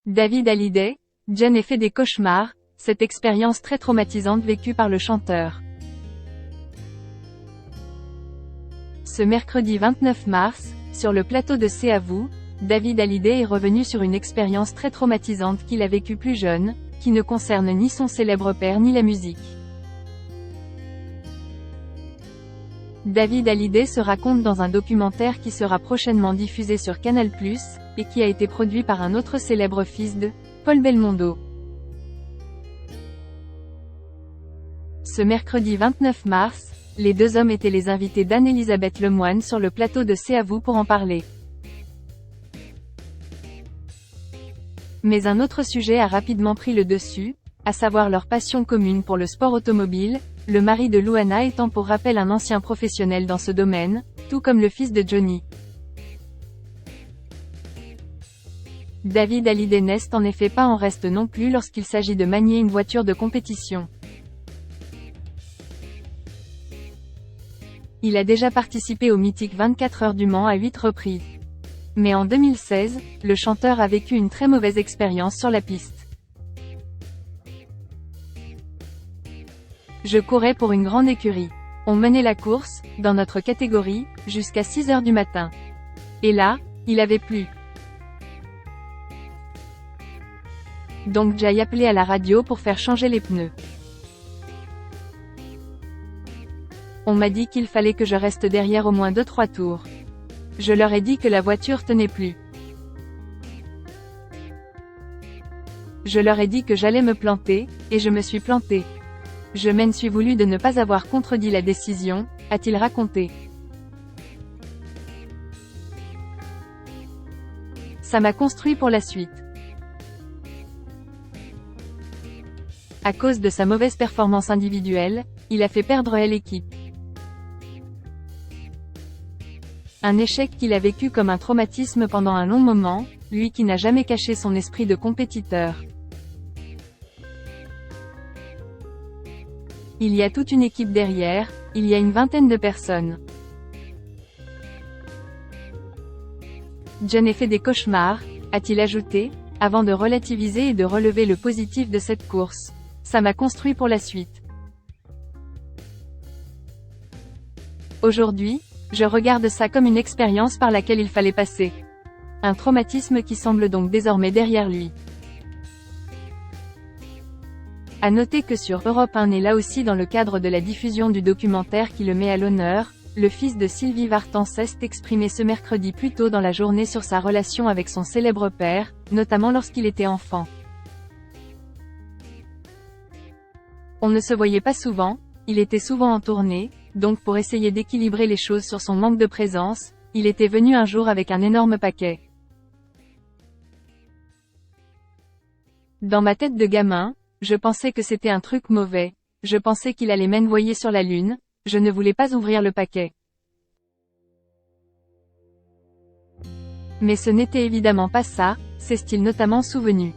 David Hallyday, Jen ait fait des cauchemars, cette expérience très traumatisante vécue par le chanteur. Ce mercredi 29 mars, sur le plateau de C'est à vous, David Hallyday est revenu sur une expérience très traumatisante qu'il a vécue plus jeune, qui ne concerne ni son célèbre père ni la musique. David Hallyday se raconte dans un documentaire qui sera prochainement diffusé sur Canal+, et qui a été produit par un autre célèbre fils de Paul Belmondo. Ce mercredi 29 mars, les deux hommes étaient les invités d'Anne-Elisabeth Lemoine sur le plateau de C'est à vous pour en parler. Mais un autre sujet a rapidement pris le dessus, à savoir leur passion commune pour le sport automobile, le mari de Louana étant pour rappel un ancien professionnel dans ce domaine, tout comme le fils de Johnny. David Hallyday n'est en effet pas en reste non plus lorsqu'il s'agit de manier une voiture de compétition. Il a déjà participé au mythique 24 heures du Mans à 8 reprises. Mais en 2016, le chanteur a vécu une très mauvaise expérience sur la piste. Je courais pour une grande écurie. On menait la course, dans notre catégorie, jusqu'à 6 heures du matin. Et là, il avait plu. Donc j'ai appelé à la radio pour faire changer les pneus. On m'a dit qu'il fallait que je reste derrière au moins 2-3 tours. Je leur ai dit que la voiture tenait plus. Je leur ai dit que j'allais me planter, et je me suis planté. Je m'en suis voulu de ne pas avoir contredit la décision, a-t-il raconté. Ça m'a construit pour la suite. À cause de sa mauvaise performance individuelle, il a fait perdre l'équipe. Un échec qu'il a vécu comme un traumatisme pendant un long moment, lui qui n'a jamais caché son esprit de compétiteur. Il y a toute une équipe derrière, il y a une vingtaine de personnes. Jen ait fait des cauchemars, a-t-il ajouté, avant de relativiser et de relever le positif de cette course. Ça m'a construit pour la suite. Aujourd'hui, je regarde ça comme une expérience par laquelle il fallait passer. Un traumatisme qui semble donc désormais derrière lui. À noter que sur Europe 1 et là aussi dans le cadre de la diffusion du documentaire qui le met à l'honneur, le fils de Sylvie Vartan s'est exprimé ce mercredi plus tôt dans la journée sur sa relation avec son célèbre père, notamment lorsqu'il était enfant. On ne se voyait pas souvent, il était souvent en tournée, donc pour essayer d'équilibrer les choses sur son manque de présence, il était venu un jour avec un énorme paquet. Dans ma tête de gamin, je pensais que c'était un truc mauvais, je pensais qu'il allait m'envoyer sur la lune, je ne voulais pas ouvrir le paquet. Mais ce n'était évidemment pas ça, s'est-il notamment souvenu.